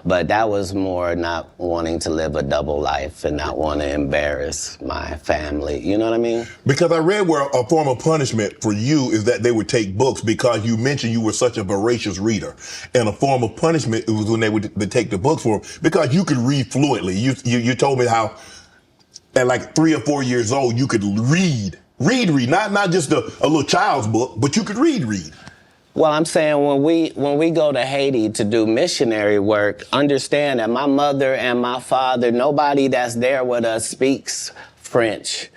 But that was more not wanting to live a double life and not want to embarrass my family. You know what I mean? Because I read where a form of punishment for you is that they would take books, because you mentioned you were such a voracious reader. And a form of punishment was when they would take the books for them, because you could read fluently. You told me how at like 3 or 4 years old, you could read, not just a little child's book, but you could read. Well, I'm saying when we go to Haiti to do missionary work, understand that my mother and my father, nobody that's there with us speaks French.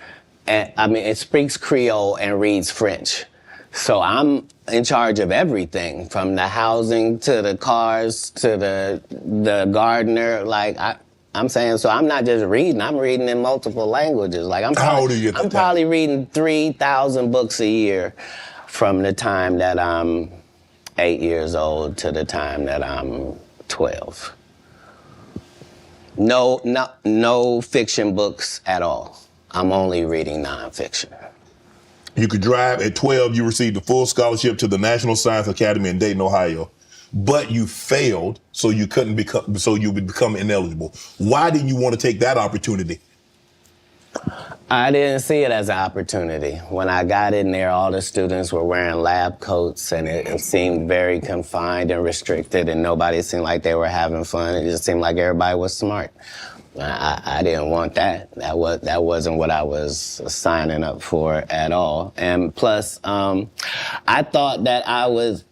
And it speaks Creole and reads French. So I'm in charge of everything, from the housing to the cars to the gardener. Like I'm saying, so I'm not just reading, I'm reading in multiple languages. Like How old are you at I'm that probably time? reading 3,000 books a year from the time that I'm 8 years old to the time that I'm 12. No fiction books at all. I'm only reading nonfiction. You could drive. At 12, you received a full scholarship to the National Science Academy in Dayton, Ohio, but you failed, so you would become ineligible. Why didn't you want to take that opportunity? I didn't see it as an opportunity. When I got in there, all the students were wearing lab coats, and it seemed very confined and restricted, and nobody seemed like they were having fun. It just seemed like everybody was smart. I didn't want that. That wasn't what I was signing up for at all. And plus, I thought that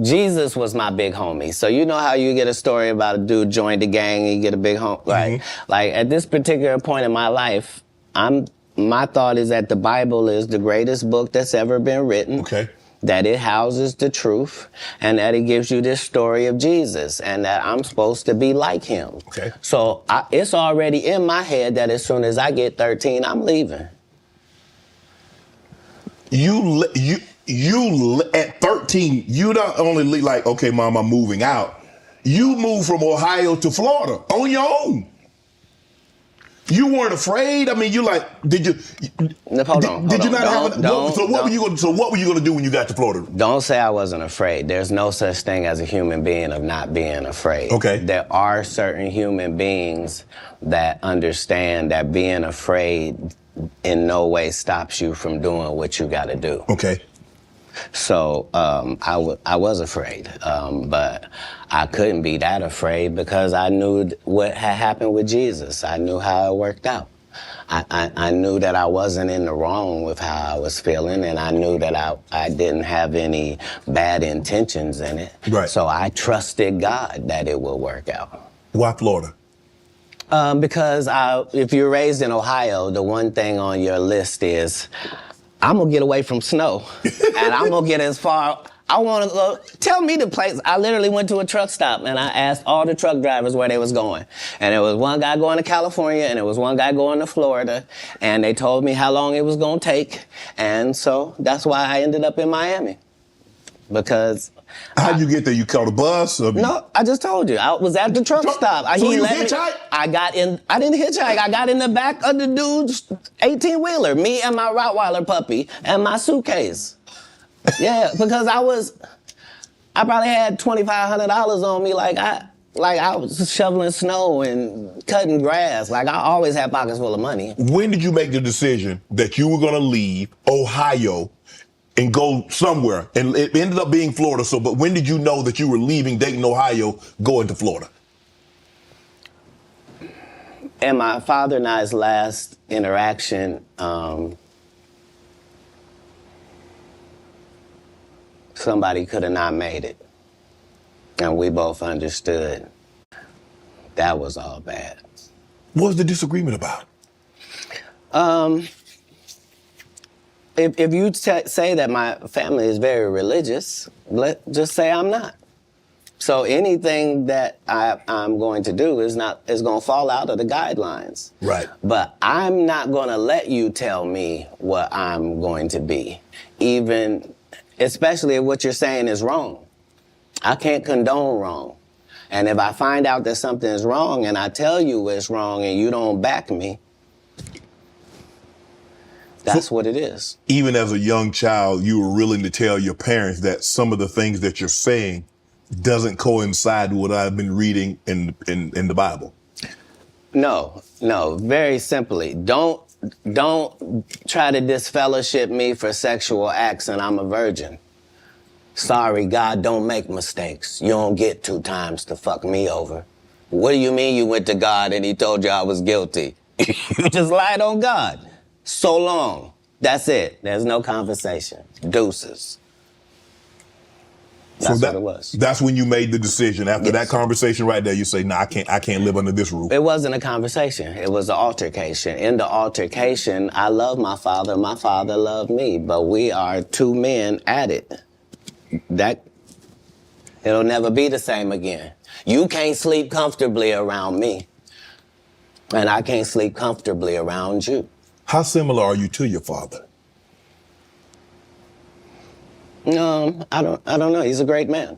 Jesus was my big homie. So you know how you get a story about a dude joined the gang and you get a big homie, right? Mm-hmm. Like at this particular point in my life, my thought is that the Bible is the greatest book that's ever been written. Okay. That it houses the truth, and that it gives you this story of Jesus, and that I'm supposed to be like him. Okay. So it's already in my head that as soon as I get 13, I'm leaving. You at 13, you not only like, okay, Mom, I'm moving out. You moved from Ohio to Florida on your own. You weren't afraid. I mean, you like, did you? Hold on. Did you not have? So what were you going to do when you got to Florida? Don't say I wasn't afraid. There's no such thing as a human being of not being afraid. Okay. There are certain human beings that understand that being afraid in no way stops you from doing what you got to do. Okay. So I was afraid, but I couldn't be that afraid because I knew what had happened with Jesus. I knew how it worked out. I knew that I wasn't in the wrong with how I was feeling, and I knew that I didn't have any bad intentions in it. Right. So I trusted God that it would work out. Why Florida? Because if you're raised in Ohio, the one thing on your list is, I'm gonna get away from snow, and I'm gonna get as far. I want to go. Tell me the place. I literally went to a truck stop and I asked all the truck drivers where they was going, and there was one guy going to California and there was one guy going to Florida, and they told me how long it was gonna take, and so that's why I ended up in Miami, because. How'd you get there? You caught a bus? No, I just told you. I was at the truck stop. So you hitchhiked? I didn't hitchhike. I got in the back of the dude's 18-wheeler, me and my Rottweiler puppy and my suitcase. Yeah, because I probably had $2,500 on me, like I was shoveling snow and cutting grass. Like I always had pockets full of money. When did you make the decision that you were going to leave Ohio and go somewhere? And it ended up being Florida. So, but when did you know that you were leaving Dayton, Ohio, going to Florida? In my father and I's last interaction, somebody could have not made it. And we both understood that was all bad. What was the disagreement about? If you say that my family is very religious, just say I'm not. So anything that I'm going to do is going to fall out of the guidelines. Right. But I'm not going to let you tell me what I'm going to be, especially if what you're saying is wrong. I can't condone wrong. And if I find out that something is wrong and I tell you it's wrong and you don't back me, that's what it is. Even as a young child, you were willing to tell your parents that some of the things that you're saying doesn't coincide with what I've been reading in the Bible? No, very simply. Don't try to disfellowship me for sexual acts and I'm a virgin. Sorry, God don't make mistakes. You don't get 2 times to fuck me over. What do you mean you went to God and he told you I was guilty? You just lied on God. So long. That's it. There's no conversation. Deuces. That's what it was. That's when you made the decision. After that conversation right there, you say, "Nah, I can't live under this roof." It wasn't a conversation. It was an altercation. In the altercation, I love my father. My father loved me. But we are 2 men at it. It'll never be the same again. You can't sleep comfortably around me. And I can't sleep comfortably around you. How similar are you to your father? I don't know. He's a great man.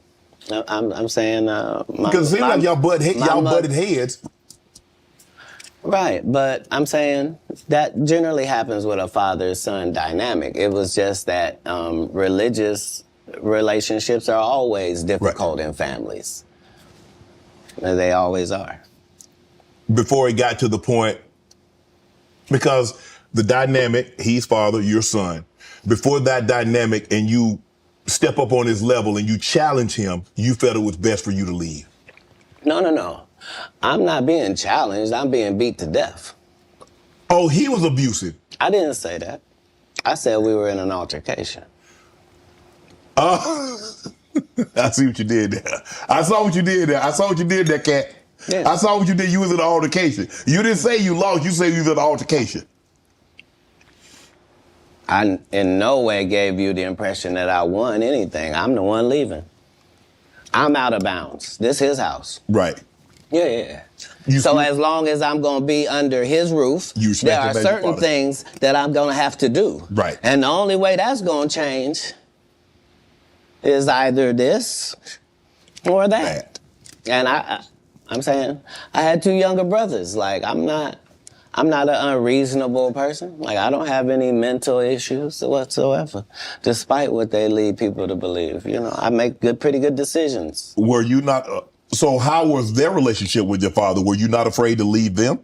I'm saying, because it seems like y'all butted heads. Right, but I'm saying that generally happens with a father-son dynamic. It was just that religious relationships are always difficult in families. They always are. Before it got to the point, because the dynamic, he's father, you're son. Before that dynamic and you step up on his level and you challenge him, you felt it was best for you to leave. No. I'm not being challenged. I'm being beat to death. Oh, he was abusive. I didn't say that. I said we were in an altercation. I see what you did there. I saw what you did there, Katt. Yeah. I saw what you did. You was in an altercation. You didn't say you lost. You said you was in an altercation. I in no way gave you the impression that I won anything. I'm the one leaving. I'm out of bounds. This is his house. Right. Yeah. So as long as I'm going to be under his roof, there are certain things that I'm going to have to do. Right. And the only way that's going to change is either this or that. And I'm saying I had 2 younger brothers. Like, I'm not an unreasonable person. Like, I don't have any mental issues whatsoever, despite what they lead people to believe. You know, I make pretty good decisions. Were you not? So how was their relationship with your father? Were you not afraid to leave them?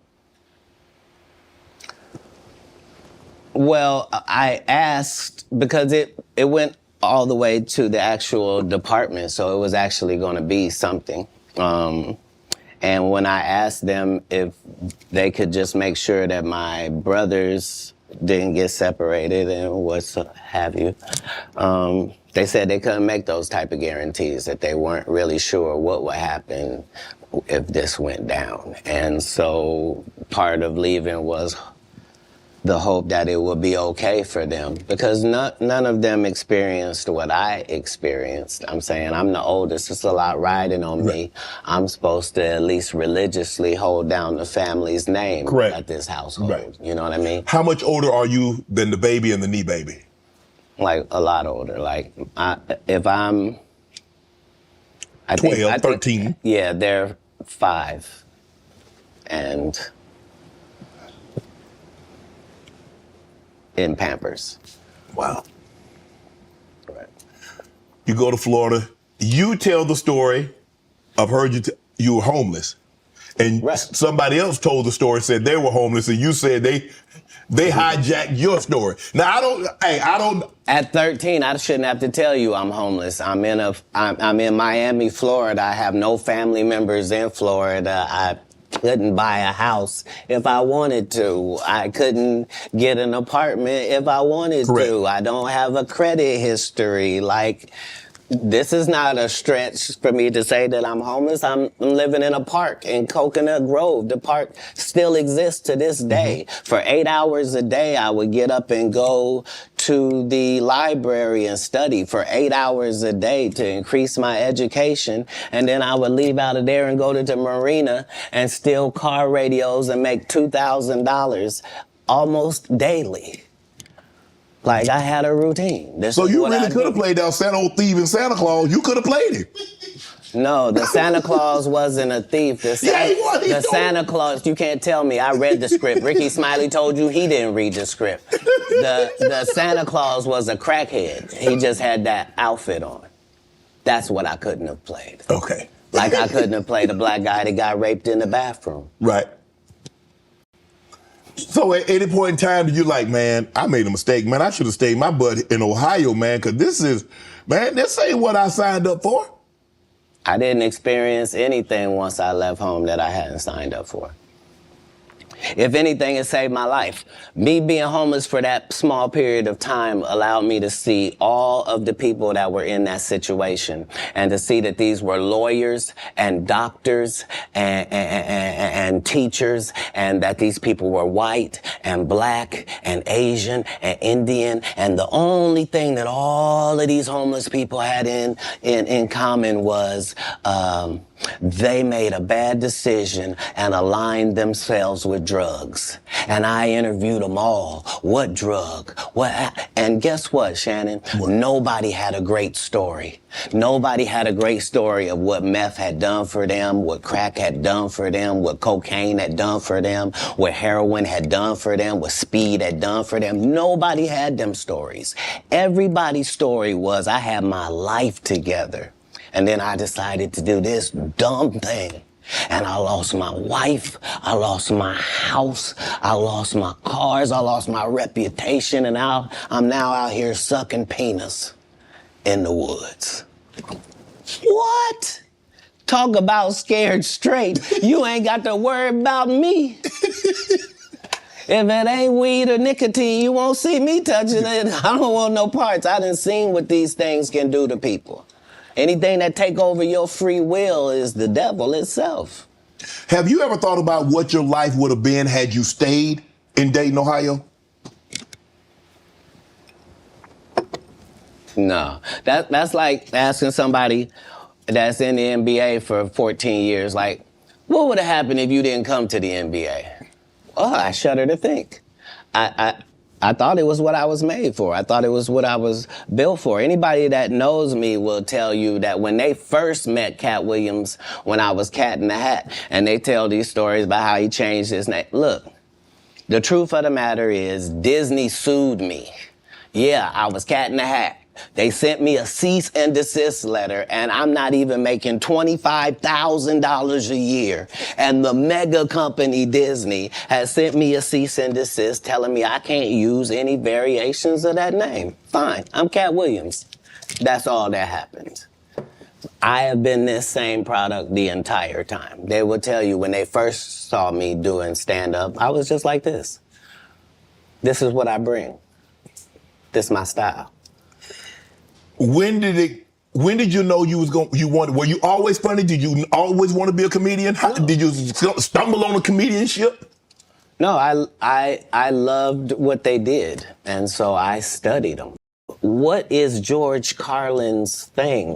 Well, I asked because it went all the way to the actual department, so it was actually going to be something. And when I asked them if they could just make sure that my brothers didn't get separated and what have you, they said they couldn't make those type of guarantees, that they weren't really sure what would happen if this went down. And so part of leaving was the hope that it would be okay for them, because none of them experienced what I experienced. I'm saying I'm the oldest. It's a lot riding on me. I'm supposed to at least religiously hold down the family's name at this household. Right. You know what I mean? How much older are you than the baby and the knee baby? Like a lot older. Like if I'm 12, 13. Yeah, they're 5 and in Pampers. Wow. Right. You go to Florida. You tell the story. I've heard you were homeless. And somebody else told the story, said they were homeless, and you said they hijacked your story. Now, I don't. At 13, I shouldn't have to tell you I'm homeless. I'm in Miami, Florida. I have no family members in Florida. I couldn't buy a house if I wanted to. I couldn't get an apartment if I wanted to. I don't have a credit history. Like, this is not a stretch for me to say that I'm homeless. I'm living in a park in Coconut Grove. The park still exists to this day. For 8 hours a day, I would get up and go to the library and study for 8 hours a day to increase my education. And then I would leave out of there and go to the marina and steal car radios and make $2,000 almost daily. Like, I had a routine. So you really could have played that old thief in Santa Claus. You could have played it. No, the Santa Claus wasn't a thief. The Santa Claus, you can't tell me. I read the script. Ricky Smiley told you he didn't read the script. The Santa Claus was a crackhead. He just had that outfit on. That's what I couldn't have played. Okay. Like I couldn't have played a black guy that got raped in the bathroom. Right. So at any point in time, you're like, man, I made a mistake, man. I should have stayed my butt in Ohio, man, because this ain't what I signed up for. I didn't experience anything once I left home that I hadn't signed up for. If anything, it saved my life. Me being homeless for that small period of time allowed me to see all of the people that were in that situation and to see that these were lawyers and doctors and teachers, and that these people were white and black and Asian and Indian. And the only thing that all of these homeless people had in common was they made a bad decision and aligned themselves with drugs. And I interviewed them all. What drug? What? And guess what, Shannon? What? Nobody had a great story. Nobody had a great story of what meth had done for them, what crack had done for them, what cocaine had done for them, what heroin had done for them, what speed had done for them. Nobody had them stories. Everybody's story was, I had my life together. And then I decided to do this dumb thing. And I lost my wife, I lost my house, I lost my cars, I lost my reputation, and I'm now out here sucking penis in the woods. What? Talk about scared straight. You ain't got to worry about me. If it ain't weed or nicotine, you won't see me touching it. I don't want no parts. I done seen what these things can do to people. Anything that take over your free will is the devil itself. Have you ever thought about what your life would have been had you stayed in Dayton, Ohio? No. That's like asking somebody that's in the NBA for 14 years, like, what would have happened if you didn't come to the NBA? Oh, I shudder to think. I thought it was what I was made for. I thought it was what I was built for. Anybody that knows me will tell you that when they first met Katt Williams, when I was Cat in the Hat, and they tell these stories about how he changed his name. Look, the truth of the matter is Disney sued me. Yeah, I was Cat in the Hat. They sent me a cease and desist letter, and I'm not even making $25,000 a year. And the mega company Disney has sent me a cease and desist telling me I can't use any variations of that name. Fine, I'm Katt Williams. That's all that happened. I have been this same product the entire time. They will tell you when they first saw me doing stand-up, I was just like this. This is what I bring. This is my style. When did you know were you always funny? Did you always want to be a comedian? Did you stumble on a comedianship? No, I loved what they did, and so I studied them. What is George Carlin's thing?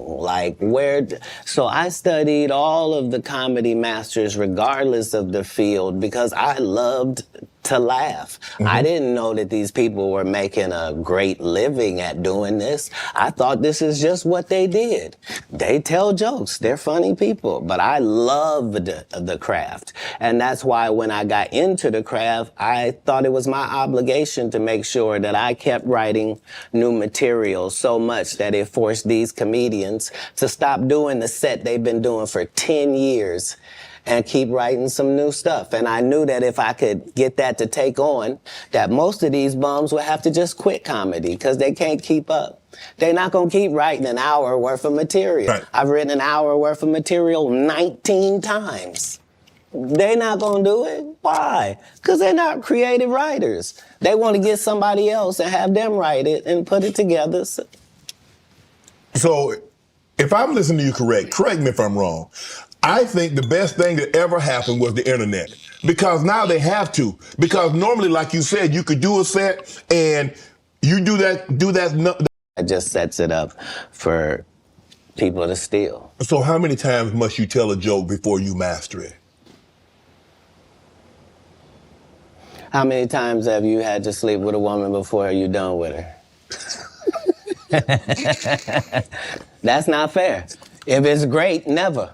So I studied all of the comedy masters regardless of the field because I loved to laugh. Mm-hmm. I didn't know that these people were making a great living at doing this. I thought this is just what they did. They tell jokes. They're funny people. But I loved the craft. And that's why when I got into the craft, I thought it was my obligation to make sure that I kept writing new material so much that it forced these comedians to stop doing the set they've been doing for 10 years and keep writing some new stuff. And I knew that if I could get that to take on, that most of these bums would have to just quit comedy because they can't keep up. They're not going to keep writing an hour worth of material. Right. I've written an hour worth of material 19 times. They're not going to do it. Why? Because they're not creative writers. They want to get somebody else and have them write it and put it together. So if I'm listening to you correct me if I'm wrong. I think the best thing that ever happened was the internet, because now they have to. Because normally, like you said, you could do a set and you do that. It just sets it up for people to steal. So how many times must you tell a joke before you master it? How many times have you had to sleep with a woman before you're done with her? That's not fair. If it's great, never.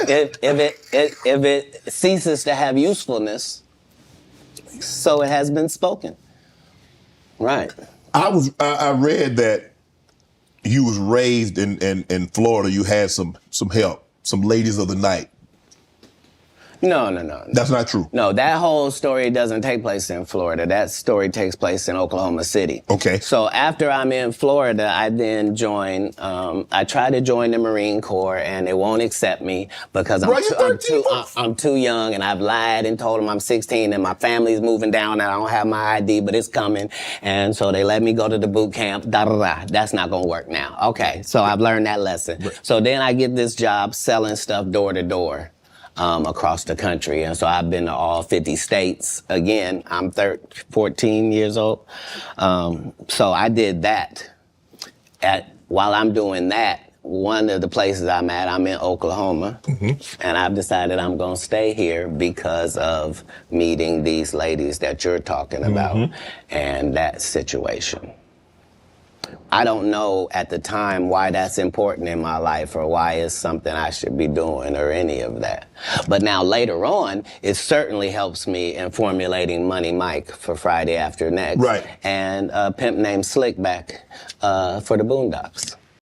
if it ceases to have usefulness, so it has been spoken. Right. I read that you was raised in Florida, you had some help, some ladies of the night. No. That's not true. No, that whole story doesn't take place in Florida. That story takes place in Oklahoma City. Okay. So after I'm in Florida, I then join, I try to join the Marine Corps, and they won't accept me because I'm too young, and I've lied and told them I'm 16 and my family's moving down and I don't have my ID, but it's coming. And so they let me go to the boot camp. That's not going to work now. Okay, so I've learned that lesson. Right. So then I get this job selling stuff door to door. Across the country. And so I've been to all 50 states. Again, I'm 14 years old. So I did that. While I'm doing that, one of the places I'm at, I'm in Oklahoma. Mm-hmm. And I've decided I'm going to stay here because of meeting these ladies that you're talking about and that situation. I don't know at the time why that's important in my life or why it's something I should be doing or any of that. But now later on, it certainly helps me in formulating Money Mike for Friday After Next. Right. And a pimp named Slickback for the Boondocks.